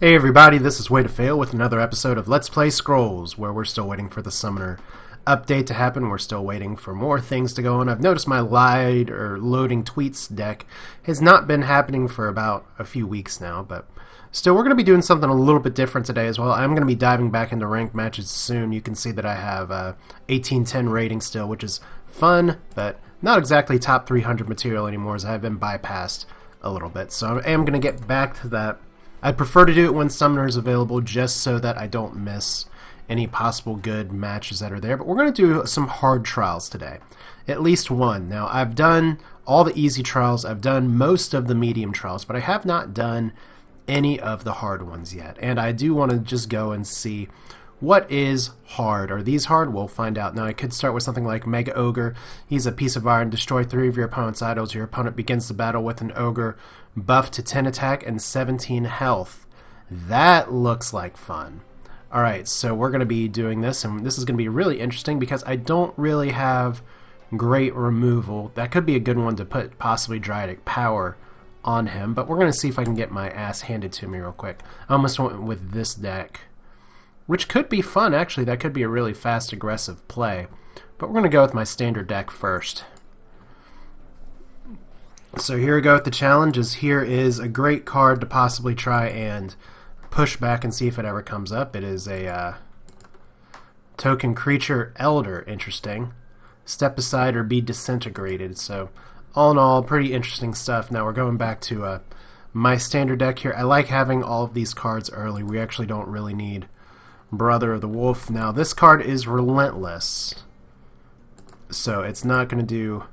Hey everybody, this is Way to Fail with another episode of Let's Play Scrolls, where we're still waiting for the Summoner update to happen. We're still waiting for more things to go on. I've noticed my loading tweets deck has not been happening for about a few weeks now, but still we're going to be doing something a little bit different today as well. I'm going to be diving back into ranked matches soon. You can see that I have 1810 rating still, which is fun, but not exactly top 300 material anymore as I've been bypassed a little bit. So I am going to get back to that. I'd prefer to do it when Summoner is available just so that I don't miss any possible good matches that are there. But we're going to do some hard trials today. At least one. Now, I've done all the easy trials. I've done most of the medium trials. But I have not done any of the hard ones yet. And I do want to just go and see what is hard. Are these hard? We'll find out. Now, I could start with something like Mega Ogre. He's a piece of iron. Destroy 3 of your opponent's idols. Your opponent begins the battle with an Ogre buff to 10 attack and 17 health. That looks like fun. Alright, so we're going to be doing this, and this is going to be really interesting because I don't really have great removal. That could be a good one to put possibly Dryatic Power on him, but we're going to see if I can get my ass handed to me real quick. I almost went with this deck, which could be fun, actually. That could be a really fast, aggressive play. But we're going to go with my standard deck first. So here we go with the challenges. Here is a great card to possibly try and push back and see if it ever comes up. It is a token creature Elder. Interesting. Step aside or be disintegrated. So all in all, pretty interesting stuff. Now we're going back to my standard deck here. I like having all of these cards early. We actually don't really need Brother of the Wolf. Now this card is relentless, so it's not going to do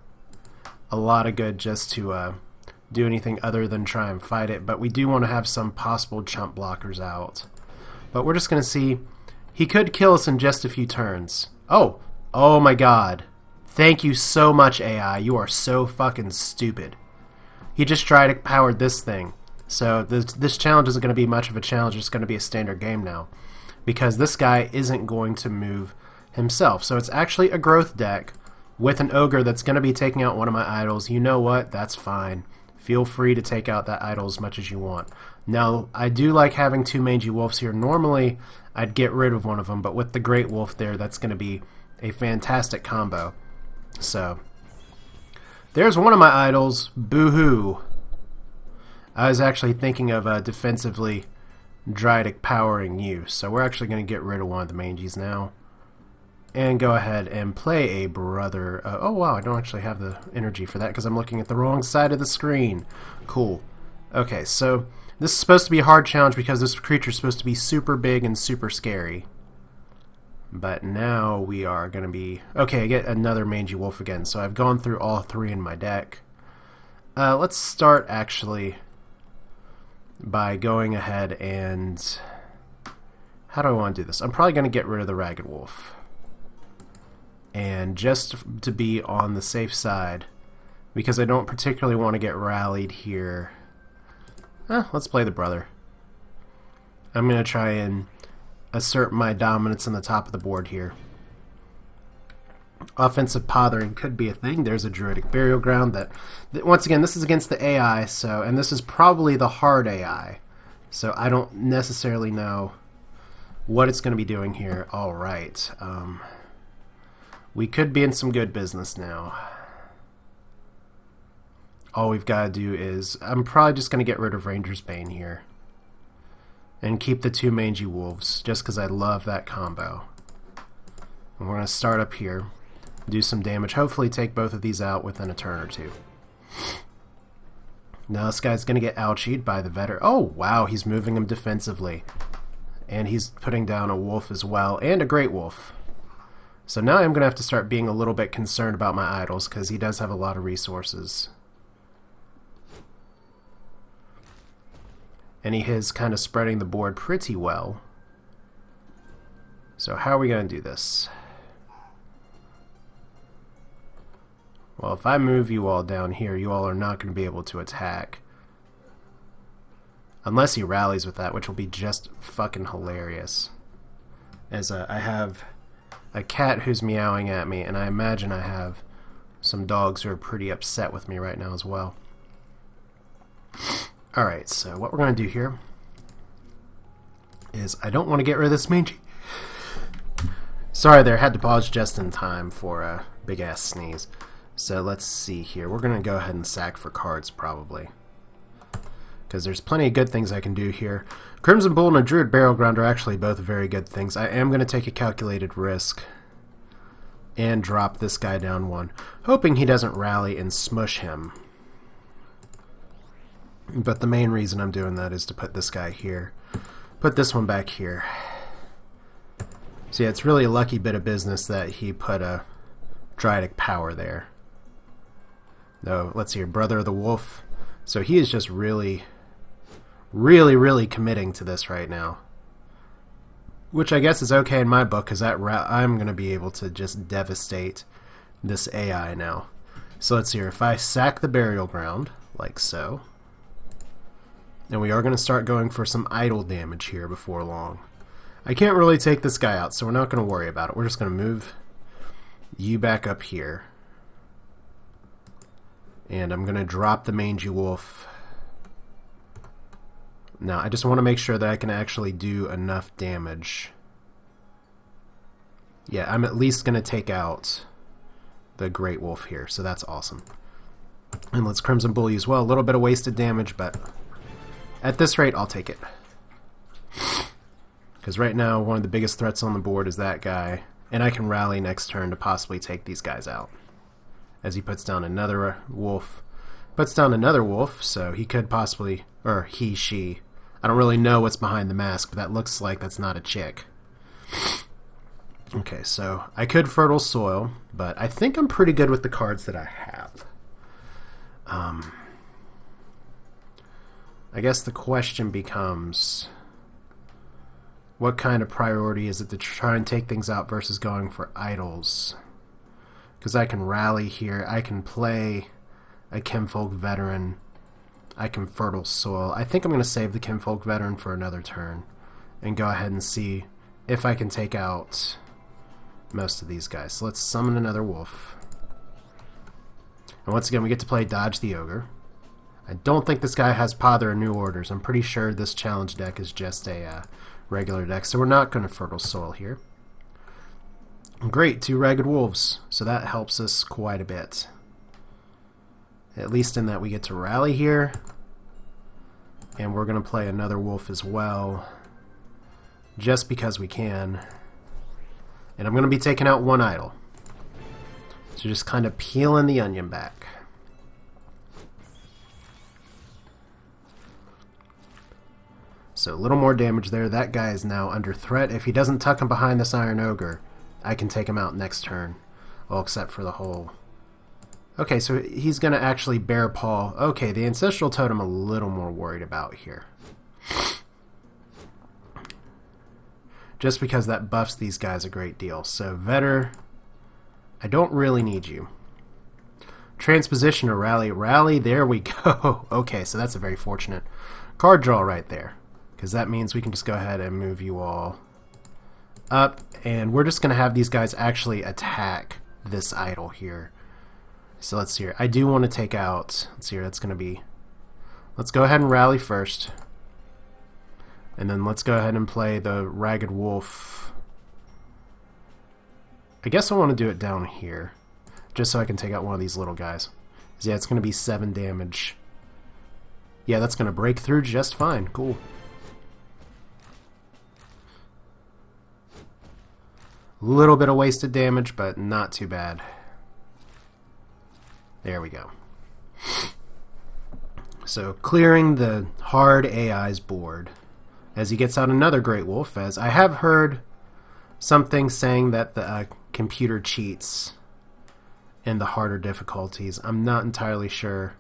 a lot of good just to do anything other than try and fight it, but we do want to have some possible chump blockers out. But we're just going to see. He could kill us in just a few turns. Oh my god. Thank you so much, AI. You are so fucking stupid. He just tried to power this thing. So this challenge isn't going to be much of a challenge. It's going to be a standard game now, because this guy isn't going to move himself. So it's actually a growth deck with an Ogre that's going to be taking out one of my idols. You know what? That's fine. Feel free to take out that idol as much as you want. Now, I do like having 2 mangy wolves here. Normally, I'd get rid of one of them, but with the Great Wolf there, that's going to be a fantastic combo. So, there's one of my idols. Boo-hoo. I was actually thinking of defensively Dryatic powering you, so we're actually going to get rid of one of the mangies now. And go ahead and play a Brother. Oh wow, I don't actually have the energy for that because I'm looking at the wrong side of the screen. Cool. Okay, so this is supposed to be a hard challenge because this creature is supposed to be super big and super scary. But now we are going to be... Okay, I get another Mangy Wolf again, so I've gone through all 3 in my deck. Let's start actually by going ahead and... How do I want to do this? I'm probably going to get rid of the Ragged Wolf. And just to be on the safe side, because I don't particularly want to get rallied here, let's play the Brother. I'm going to try and assert my dominance on the top of the board here. Offensive Pothering could be a thing. There's a Druidic Burial Ground that once again, this is against the AI, so, and this is probably the hard AI, so I don't necessarily know what it's going to be doing here. Alright, we could be in some good business now. All we've got to do is... I'm probably just going to get rid of Ranger's Bane here. And keep the 2 Mangy Wolves, just because I love that combo. And we're going to start up here, do some damage, hopefully take both of these out within a turn or 2. Now this guy's going to get ouchied by the Vetter. Oh, wow, he's moving him defensively. And he's putting down a Wolf as well, and a Great Wolf. So now I'm going to have to start being a little bit concerned about my idols, because he does have a lot of resources. And he is kind of spreading the board pretty well. So how are we going to do this? Well, if I move you all down here, you all are not going to be able to attack. Unless he rallies with that, which will be just fucking hilarious. As I have a cat who's meowing at me, and I imagine I have some dogs who are pretty upset with me right now as well. Alright, so what we're going to do here is I don't want to get rid of this mangy. Sorry there, had to pause just in time for a big-ass sneeze. So let's see here. We're going to go ahead and sack for cards, probably. Because there's plenty of good things I can do here. Crimson Bull and a Druid Barrel Ground are actually both very good things. I am going to take a calculated risk and drop this guy down one, hoping he doesn't rally and smush him. But the main reason I'm doing that is to put this guy here. Put this one back here. So yeah, it's really a lucky bit of business that he put a Dryadic Power there. No, let's see here, Brother of the Wolf. So he is just really committing to this right now. Which I guess is okay in my book, because I'm going to be able to just devastate this AI now. So let's see here, if I sack the Burial Ground, like so, and we are going to start going for some idle damage here before long. I can't really take this guy out, so we're not going to worry about it. We're just going to move you back up here. And I'm going to drop the Mangy Wolf. Now, I just want to make sure that I can actually do enough damage. Yeah, I'm at least going to take out the Great Wolf here, so that's awesome. And let's Crimson Bull as well. A little bit of wasted damage, but at this rate, I'll take it. Because right now, one of the biggest threats on the board is that guy, and I can rally next turn to possibly take these guys out. As he puts down another wolf. Puts down another wolf, so he could possibly, or he, she. I don't really know what's behind the mask, but that looks like that's not a chick. Okay, so I could Fertile Soil, but I think I'm pretty good with the cards that I have. I guess the question becomes, what kind of priority is it to try and take things out versus going for idols? Because I can rally here, I can play a Kinfolk Veteran, I can Fertile Soil. I think I'm going to save the Kinfolk Veteran for another turn and go ahead and see if I can take out most of these guys. So let's summon another wolf. And once again, we get to play Dodge the Ogre. I don't think this guy has Pother or New Orders. I'm pretty sure this challenge deck is just a regular deck, so we're not going to Fertile Soil here. Great, 2 Ragged Wolves, so that helps us quite a bit. At least in that we get to rally here, and we're going to play another wolf as well, just because we can. And I'm going to be taking out one idol. So just kind of peeling the onion back. So a little more damage there. That guy is now under threat. If he doesn't tuck him behind this Iron Ogre, I can take him out next turn. Well, except for the whole... Okay, so he's going to actually Bear Paw. Okay, the Ancestral Totem I'm a little more worried about here. Just because that buffs these guys a great deal. So, Vetter, I don't really need you. Transposition or Rally. Rally, there we go. Okay, so that's a very fortunate card draw right there. Because that means we can just go ahead and move you all up. And we're just going to have these guys actually attack this idol here. So let's see here. I do want to take out... Let's see here. That's going to be... Let's go ahead and rally first. And then let's go ahead and play the Ragged Wolf. I guess I want to do it down here. Just so I can take out one of these little guys. Yeah, it's going to be 7 damage. Yeah, that's going to break through just fine. Cool. Little bit of wasted damage, but not too bad. There we go. So clearing the hard AI's board as he gets out another Great Wolf, as I have heard something saying that the computer cheats in the harder difficulties. I'm not entirely sure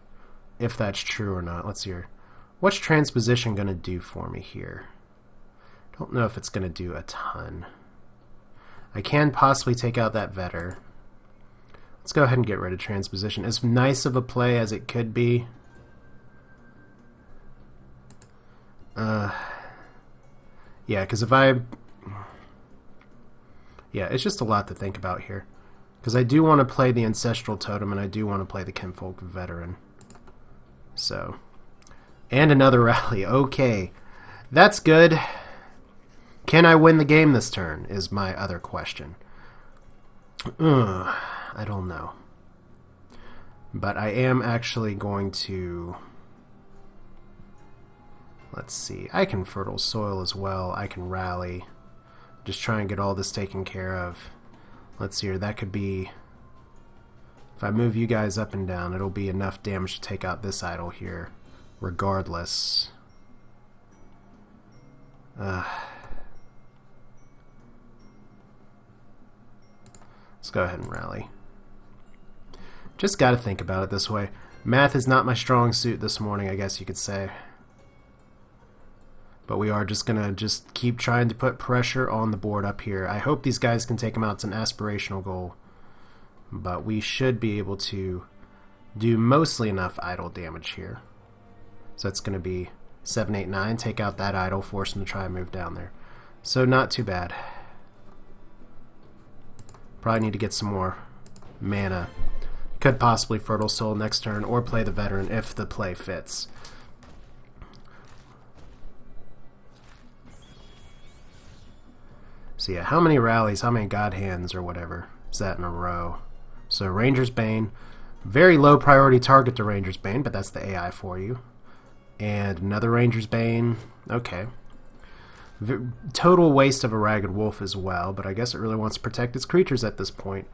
if that's true or not. Let's see here. What's Transposition going to do for me here? Don't know if it's going to do a ton. I can possibly take out that Vetter. Let's go ahead and get rid of Transposition. As nice of a play as it could be. Yeah, because if I... Yeah, it's just a lot to think about here. Because I do want to play the Ancestral Totem, and I do want to play the Kinfolk Veteran. So... And another rally. Okay. That's good. Can I win the game this turn is my other question. I don't know. But I am actually going to... Let's see. I can fertile soil as well. I can rally. Just try and get all this taken care of. Let's see here. That could be... If I move you guys up and down, it'll be enough damage to take out this idol here. Regardless. Let's go ahead and rally. Just gotta think about it this way. Math is not my strong suit this morning, I guess you could say. But we are just gonna keep trying to put pressure on the board up here. I hope these guys can take them out. It's an aspirational goal. But we should be able to do mostly enough idle damage here. So it's gonna be 7, 8, 9. Take out that idol, force them to try and move down there. So not too bad. Probably need to get some more mana. Could possibly Fertile Soul next turn or play the Veteran if the play fits. So yeah, how many rallies, how many God Hands or whatever is that in a row? So Ranger's Bane, very low priority target to Ranger's Bane, but that's the AI for you. And another Ranger's Bane, okay. Total waste of a Ragged Wolf as well, but I guess it really wants to protect its creatures at this point.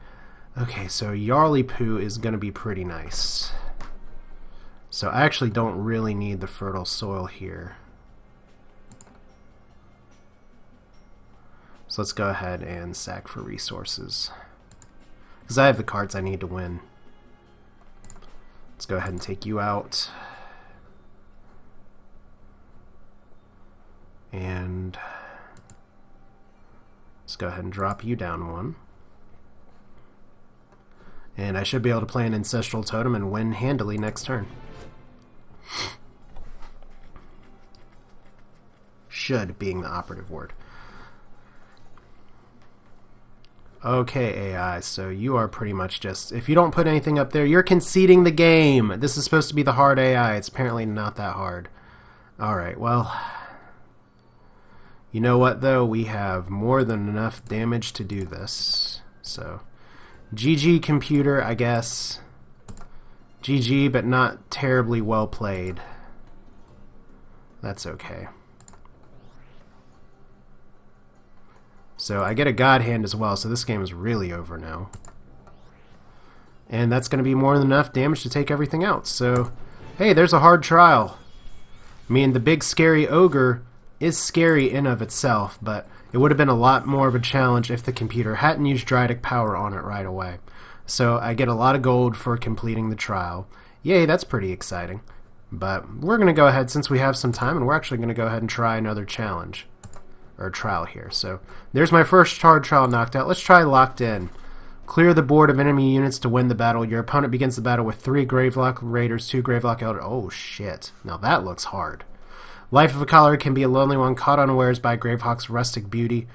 Okay, so Yarly-Poo is going to be pretty nice. So I actually don't really need the Fertile Soil here. So let's go ahead and sack for resources. Because I have the cards I need to win. Let's go ahead and take you out. And let's go ahead and drop you down one. And I should be able to play an Ancestral Totem and win handily next turn. Should being the operative word. Okay, AI, so you are pretty much just... If you don't put anything up there, you're conceding the game! This is supposed to be the hard AI. It's apparently not that hard. Alright, well... You know what, though? We have more than enough damage to do this. So... GG computer, I guess. GG, but not terribly well played. That's okay. So I get a God Hand as well, so this game is really over now. And that's going to be more than enough damage to take everything out. So, hey, there's a hard trial. I mean, the big scary Ogre is scary in of itself, but it would have been a lot more of a challenge if the computer hadn't used Dryatic Power on it right away. So I get a lot of gold for completing the trial. Yay, that's pretty exciting. But we're going to go ahead, since we have some time, and we're actually going to go ahead and try another challenge. Or trial here. So there's my first hard trial knocked out. Let's try Locked In. Clear the board of enemy units to win the battle. Your opponent begins the battle with 3 Gravelock Raiders, 2 Gravelock Elders. Oh shit. Now that looks hard. Life of a Cholera can be a lonely one caught unawares by Gravehawk's rustic beauty.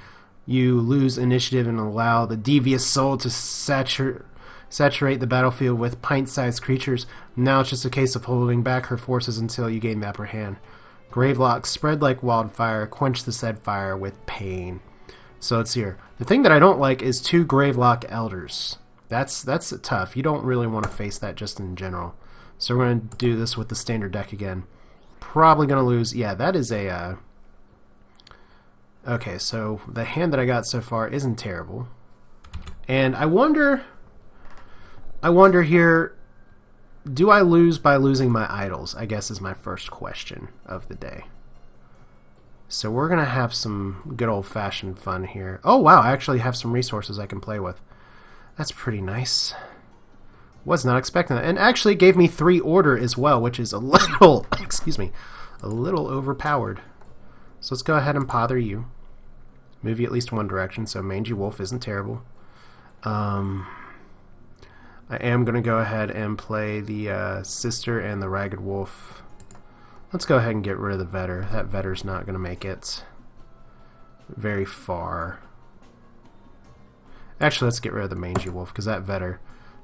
You lose initiative and allow the devious soul to saturate the battlefield with pint-sized creatures. Now it's just a case of holding back her forces until you gain the upper hand. Gravelocks spread like wildfire, quench the said fire with pain. So let's see here. The thing that I don't like is 2 Gravelock Elders. That's tough. You don't really want to face that just in general. So we're going to do this with the standard deck again. Probably going to lose. Yeah, that is a... Okay, so the hand that I got so far isn't terrible. And I wonder here... Do I lose by losing my idols? I guess is my first question of the day. So we're going to have some good old-fashioned fun here. Oh, wow, I actually have some resources I can play with. That's pretty nice. Was not expecting that. And actually it gave me 3 order as well, which is a little, excuse me, a little overpowered. So let's go ahead and pother you. Move you at least one direction, so Mangy Wolf isn't terrible. I am going to go ahead and play the Sister and the Ragged Wolf. Let's go ahead and get rid of the Vetter. That Vetter's not going to make it very far. Actually, let's get rid of the Mangy Wolf, because that Vetter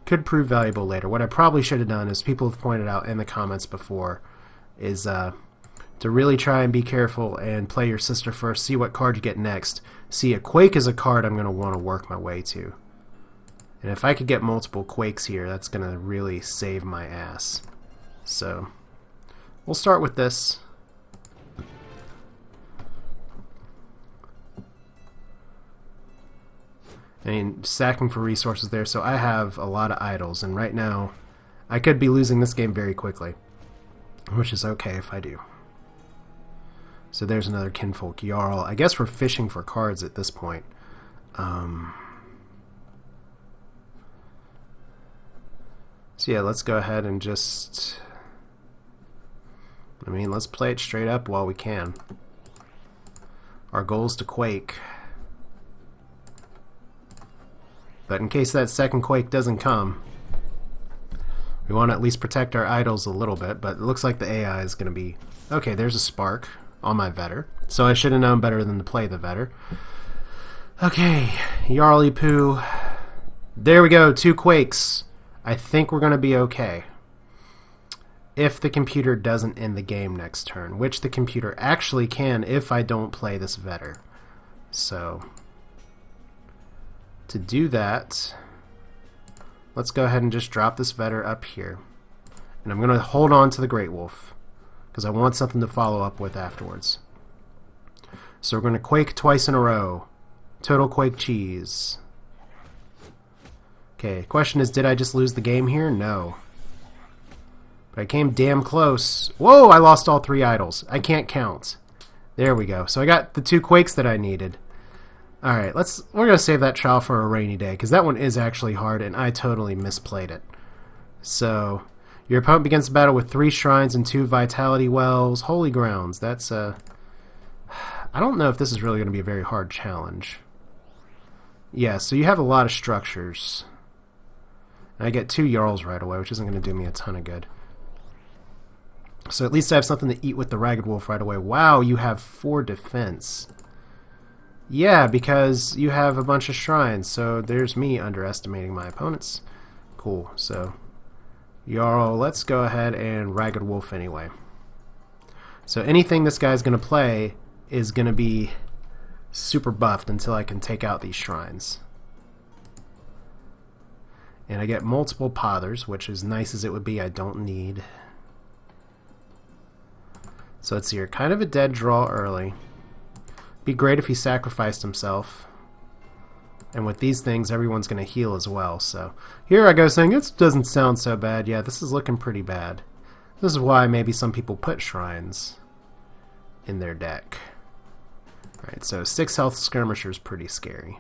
could prove valuable later. What I probably should have done, is people have pointed out in the comments before, is to really try and be careful and play your sister first, see what card you get next. See, a Quake is a card I'm going to want to work my way to. And if I could get multiple Quakes here, that's going to really save my ass. So, we'll start with this. I mean, stacking for resources there, so I have a lot of idols, and right now I could be losing this game very quickly, which is okay if I do. So there's another Kinfolk Jarl. I guess we're fishing for cards at this point. So yeah, let's go ahead and just... I mean, let's play it straight up while we can. Our goal is to Quake. But in case that second Quake doesn't come, we want to at least protect our idols a little bit, but it looks like the AI is going to be... Okay, there's a Spark on my Vetter, so I should have known better than to play the Vetter. Okay, Yarly Poo. There we go, 2 Quakes. I think we're going to be okay. If the computer doesn't end the game next turn, which the computer actually can if I don't play this Vetter. So, to do that, let's go ahead and just drop this Vetter up here. And I'm going to hold on to the Great Wolf, because I want something to follow up with afterwards. So we're going to Quake twice in a row. Total Quake cheese. Okay, question is, did I just lose the game here? No. But I came damn close. Whoa, I lost all 3 idols. I can't count. There we go. So I got the 2 Quakes that I needed. Alright, we're going to save that trial for a rainy day, because that one is actually hard, and I totally misplayed it. So, your opponent begins the battle with 3 shrines and 2 vitality wells. Holy grounds. That's, I don't know if this is really going to be a very hard challenge. Yeah, so you have a lot of structures. And I get 2 Jarls right away, which isn't going to do me a ton of good. So at least I have something to eat with the Ragged Wolf right away. Wow, you have 4 defense. Yeah, because you have a bunch of shrines, so there's me underestimating my opponents. Cool, so Jarl, let's go ahead and Ragged Wolf anyway. So anything this guy's going to play is going to be super buffed until I can take out these shrines. And I get multiple Pothers, which as nice as it would be, I don't need. So let's see here, kind of a dead draw early. Be great if he sacrificed himself. And with these things, everyone's going to heal as well. So here I go saying, it doesn't sound so bad. Yeah, this is looking pretty bad. This is why maybe some people put shrines in their deck. Alright, so 6 health Skirmisher is pretty scary.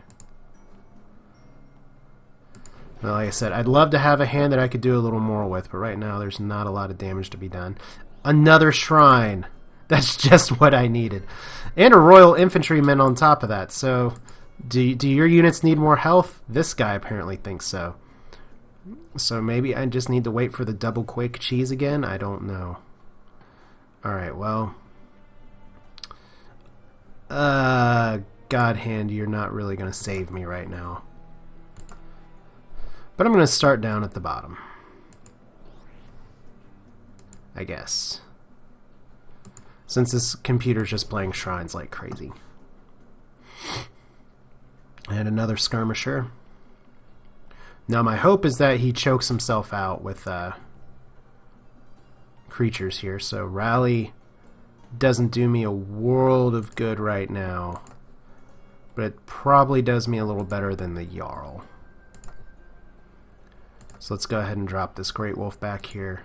Well, like I said, I'd love to have a hand that I could do a little more with, but right now there's not a lot of damage to be done. Another shrine! That's just what I needed. And a Royal Infantryman on top of that. So, do your units need more health? This guy apparently thinks so. So maybe I just need to wait for the double Quake cheese again? I don't know. Alright, well. God Hand, you're not really going to save me right now. But I'm going to start down at the bottom. I guess. Since this computer's just playing shrines like crazy. And another Skirmisher. Now my hope is that he chokes himself out with creatures here. So Rally doesn't do me a world of good right now. But it probably does me a little better than the Jarl. So let's go ahead and drop this Great Wolf back here.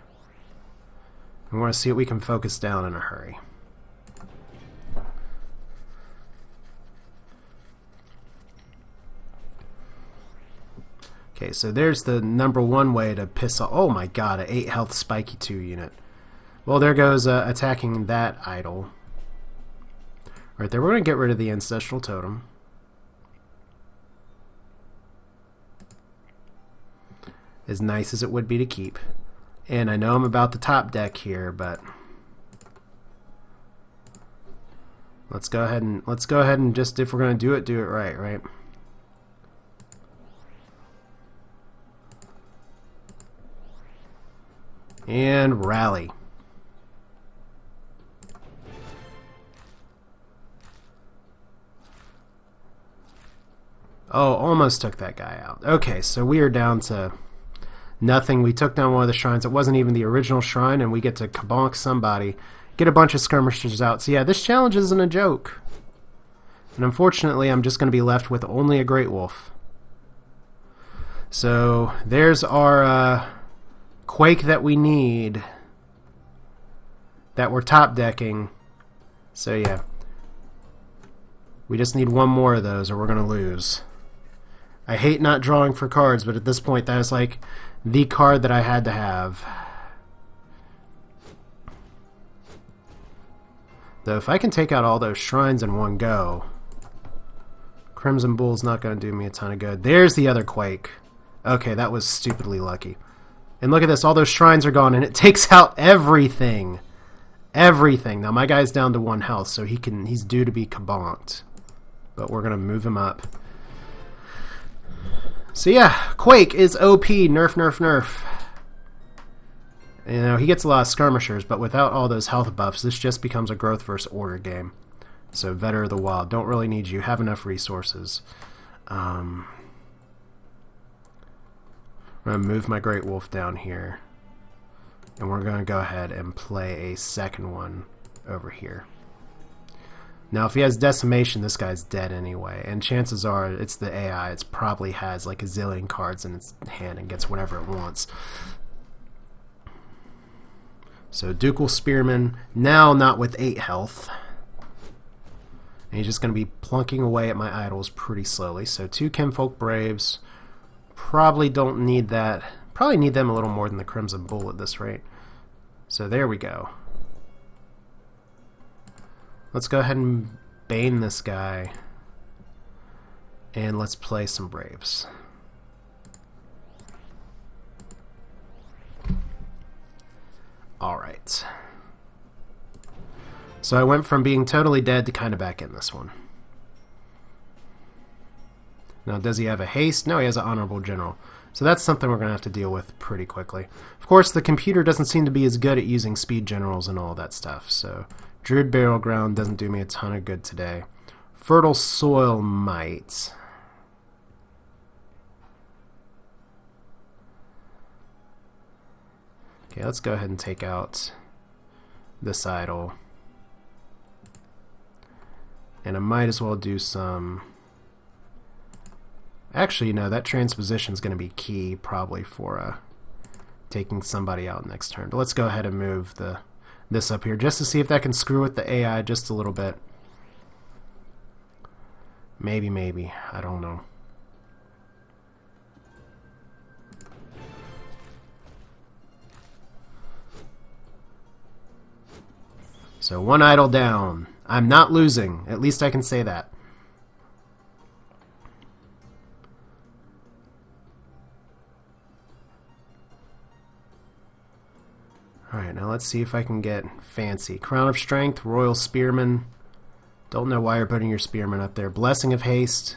We want to see what we can focus down in a hurry. Okay, so there's the #1 way to piss off... Oh my god, an 8 health Spiky 2 unit. Well, there goes attacking that idol. Right there, we're going to get rid of the Ancestral Totem. As nice as it would be to keep. And I know I'm about the top deck here, but let's go ahead and just, if we're going to do it right, right? And Rally. Oh, almost took that guy out. Okay, so we are down to nothing. We took down one of the shrines. It wasn't even the original shrine, and we get to kabonk somebody, get a bunch of skirmishers out. So yeah, this challenge isn't a joke. And unfortunately, I'm just going to be left with only a Great Wolf. So there's our Quake that we need, that we're top decking. So yeah, we just need one more of those or we're gonna lose. I hate not drawing for cards, but at this point that is like the card that I had to have. Though if I can take out all those shrines in one go, Crimson Bull's not gonna do me a ton of good. There's the other Quake. Okay, that was stupidly lucky. And look at this, all those shrines are gone, and it takes out everything. Everything. Now my guy's down to 1 health, so he's due to be kabonked. But we're gonna move him up. So yeah, Quake is OP, nerf, nerf, nerf. You know, he gets a lot of skirmishers, but without all those health buffs, this just becomes a growth versus order game. So Vetter of the Wild, don't really need you, have enough resources. I'm going to move my Great Wolf down here. And we're going to go ahead and play a second one over here. Now, if he has Decimation, this guy's dead anyway. And chances are, it's the AI. It probably has like a zillion cards in its hand and gets whatever it wants. So, Ducal Spearman, now not with 8 health. And he's just going to be plunking away at my idols pretty slowly. So, 2 Kinfolk Braves. Probably don't need that. Probably need them a little more than the Crimson Bull at this rate. So there we go. Let's go ahead and Bane this guy. And let's play some Braves. Alright. So I went from being totally dead to kind of back in this one. Now, does he have a haste? No, he has an honorable general. So that's something we're going to have to deal with pretty quickly. Of course, the computer doesn't seem to be as good at using speed generals and all that stuff. So Druid Burial Ground doesn't do me a ton of good today. Fertile Soil might. Okay, let's go ahead and take out this idol. And I might as well do some... Actually, no, that transposition is going to be key probably for taking somebody out next turn. But let's go ahead and move this up here just to see if that can screw with the AI just a little bit. Maybe. I don't know. So 1 idol down. I'm not losing. At least I can say that. Alright, now let's see if I can get fancy. Crown of Strength, Royal Spearman. Don't know why you're putting your Spearman up there. Blessing of Haste.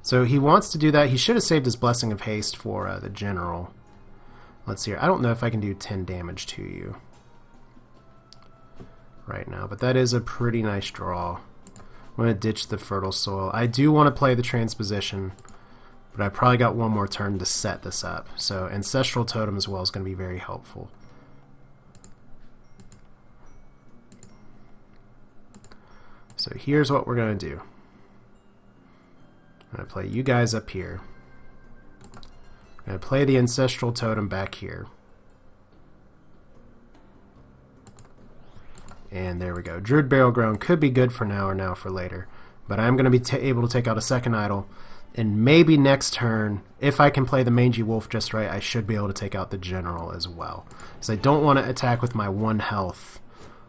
So he wants to do that. He should have saved his Blessing of Haste for the General. Let's see here. I don't know if I can do 10 damage to you right now, but that is a pretty nice draw. I'm going to ditch the Fertile Soil. I do want to play the Transposition, but I probably got one more turn to set this up. So Ancestral Totem as well is going to be very helpful. So here's what we're going to do. I'm going to play you guys up here. I'm going to play the Ancestral Totem back here. And there we go. Druid Burial Ground could be good for now or now for later. But I'm going to be able to take out a second idol. And maybe next turn, if I can play the Mangy Wolf just right, I should be able to take out the General as well. Because I don't want to attack with my 1 health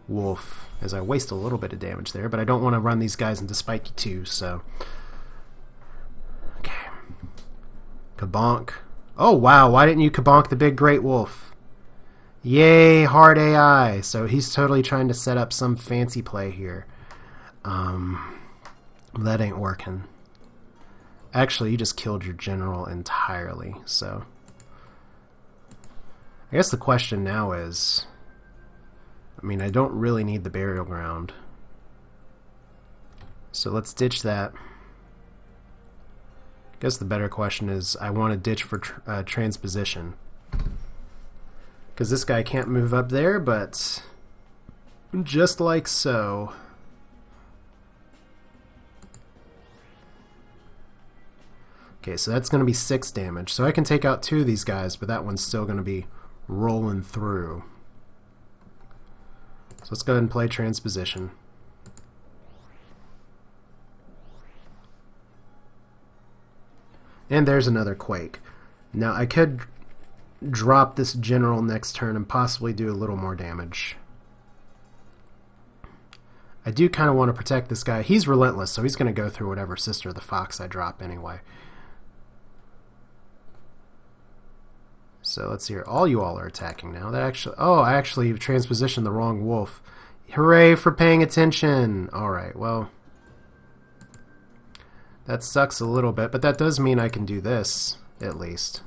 Wolf, as I waste a little bit of damage there, but I don't want to run these guys into spiky too, so... Okay. Kabonk. Oh, wow, why didn't you kabonk the big Great Wolf? Yay, hard AI! So he's totally trying to set up some fancy play here. That ain't working. Actually, you just killed your general entirely, so... I guess the question now is... I mean, I don't really need the Burial Ground. So let's ditch that. guess the better question is, I want to ditch for transposition. Because this guy can't move up there, but just like so. Okay, so that's going to be 6 damage. So I can take out 2 of these guys, but that one's still going to be rolling through. So let's go ahead and play transposition. And there's another Quake. Now I could drop this general next turn and possibly do a little more damage. I do kind of want to protect this guy. He's relentless, so he's going to go through whatever Sister of the Fox I drop anyway. So let's see here. All you all are attacking now. That actually, oh, I actually transpositioned the wrong wolf. Hooray for paying attention! Alright, well, that sucks a little bit, but that does mean I can do this, at least.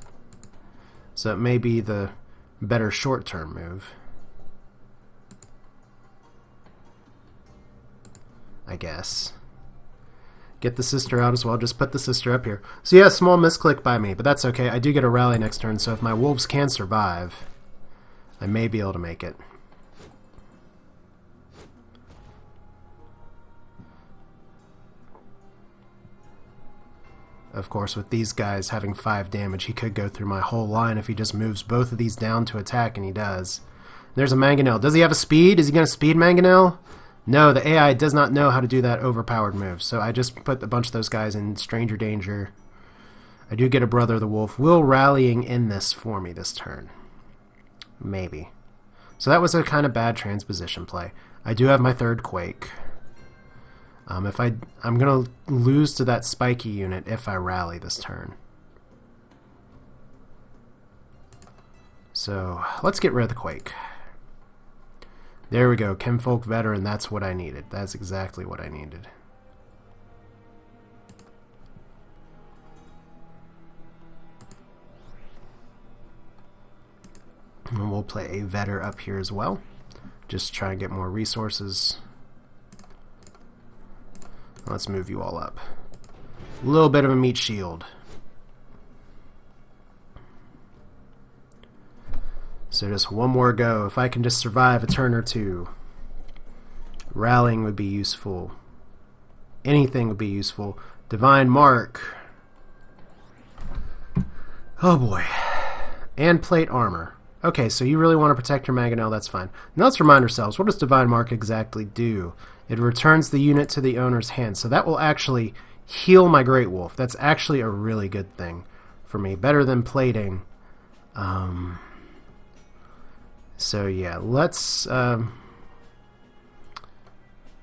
So it may be the better short-term move. I guess. Get the sister out as well. Just put the sister up here. So yeah, small misclick by me, but that's okay. I do get a rally next turn, so if my wolves can survive, I may be able to make it. Of course, with these guys having 5 damage, he could go through my whole line if he just moves both of these down to attack, and he does. There's a Mangonel. Does he have a speed? Is he going to speed Mangonel? No, the AI does not know how to do that overpowered move, so I just put a bunch of those guys in stranger danger. I do get a Brother of the Wolf. Will rallying end this for me this turn? Maybe. So that was a kind of bad transposition play. I do have my 3rd Quake. I'm going to lose to that spiky unit if I rally this turn. So let's get rid of the Quake. There we go, Chemfolk Veteran, that's what I needed. That's exactly what I needed. And we'll play a Vetter up here as well. Just try and get more resources. Let's move you all up. A little bit of a meat shield. So just one more go. If I can just survive a turn or 2, rallying would be useful. Anything would be useful. Divine Mark. Oh boy. And plate armor. Okay, so you really want to protect your Mangonel, that's fine. Now let's remind ourselves, what does Divine Mark exactly do? It returns the unit to the owner's hand, so that will actually heal my Great Wolf. That's actually a really good thing for me. Better than plating. So yeah, let's, you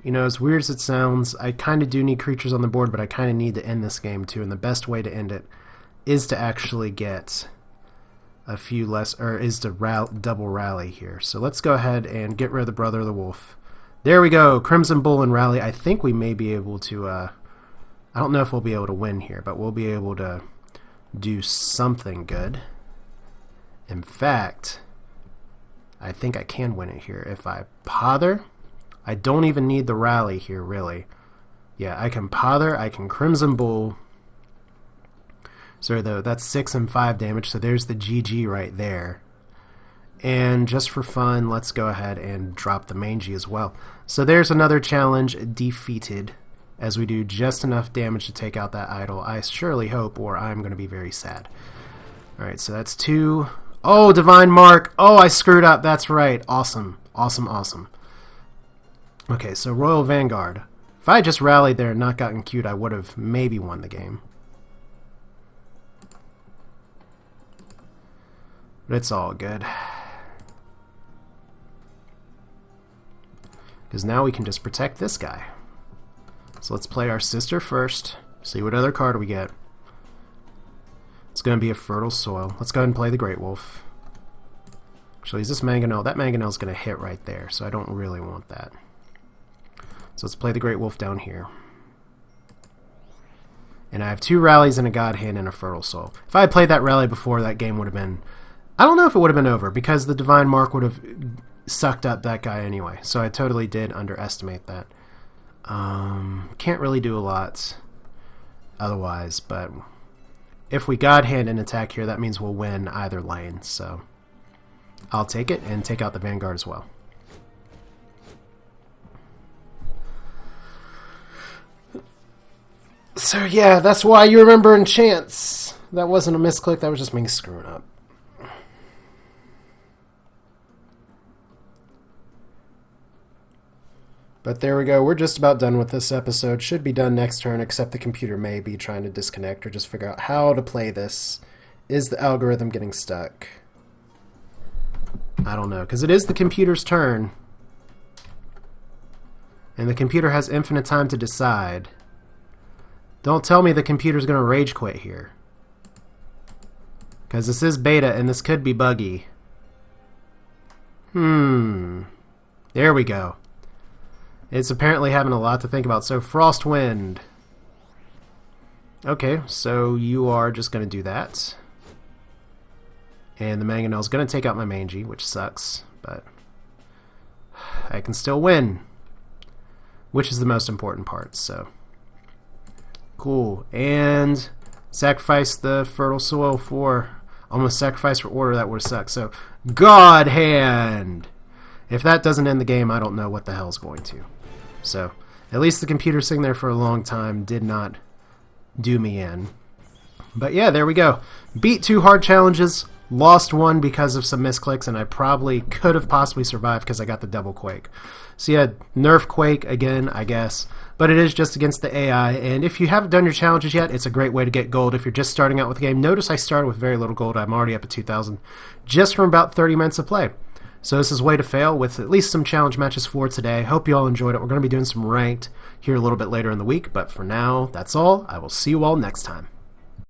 know, as weird as it sounds, I kind of do need creatures on the board, but I kind of need to end this game too, and the best way to end it is to actually get a few less, or is to double rally here. So let's go ahead and get rid of the Brother of the Wolf. There we go, Crimson Bull and rally. I think we may be able to, I don't know if we'll be able to win here, but we'll be able to do something good. In fact, I think I can win it here if I pother. I don't even need the rally here, really. Yeah, I can pother, I can Crimson Bull. So though, that's 6 and 5 damage, so there's the GG right there. And just for fun, let's go ahead and drop the Mangy as well. So there's another challenge defeated, as we do just enough damage to take out that idol. I surely hope, or I'm going to be very sad. Alright, so that's 2. Oh, Divine Mark! Oh, I screwed up, that's right. Awesome, awesome, awesome. Okay, so Royal Vanguard. If I had just rallied there and not gotten queued, I would have maybe won the game. But it's all good. Because now we can just protect this guy. So let's play our sister first. See what other card we get. It's going to be a Fertile Soil. Let's go ahead and play the Great Wolf. Actually, is this Mangonel? That Mangonel's going to hit right there, so I don't really want that. So let's play the Great Wolf down here. And I have 2 rallies and a God Hand and a Fertile Soul. If I had played that rally before, that game would have been... I don't know if it would have been over, because the Divine Mark would have sucked up that guy anyway. So I totally did underestimate that. Can't really do a lot otherwise, but if we God Hand an attack here, that means we'll win either lane. So I'll take it and take out the Vanguard as well. So yeah, that's why you remember enchants. That wasn't a misclick, that was just me screwing up. But there we go, we're just about done with this episode. Should be done next turn, except the computer may be trying to disconnect or just figure out how to play this. Is the algorithm getting stuck? I don't know, because it is the computer's turn. And the computer has infinite time to decide. Don't tell me the computer's going to rage quit here. Because this is beta and this could be buggy. There we go. It's apparently having a lot to think about. So Frostwind. Okay, so you are just going to do that. And the Mangonel's going to take out my Mangy, which sucks. But I can still win. Which is the most important part, so... Cool. And sacrifice the fertile soil for... Almost sacrifice for order, that would have sucked. So, God Hand! If that doesn't end the game, I don't know what the hell's going to. So, at least the computer sitting there for a long time did not do me in. But yeah, there we go. Beat 2 hard challenges, lost 1 because of some misclicks, and I probably could have possibly survived because I got the double Quake. So yeah, nerf Quake again, I guess. But it is just against the AI, and if you haven't done your challenges yet, it's a great way to get gold if you're just starting out with the game. Notice I started with very little gold. I'm already up at 2,000 just from about 30 minutes of play. So this is way to fail with at least some challenge matches for today. Hope you all enjoyed it. We're going to be doing some ranked here a little bit later in the week, but for now, that's all. I will see you all next time.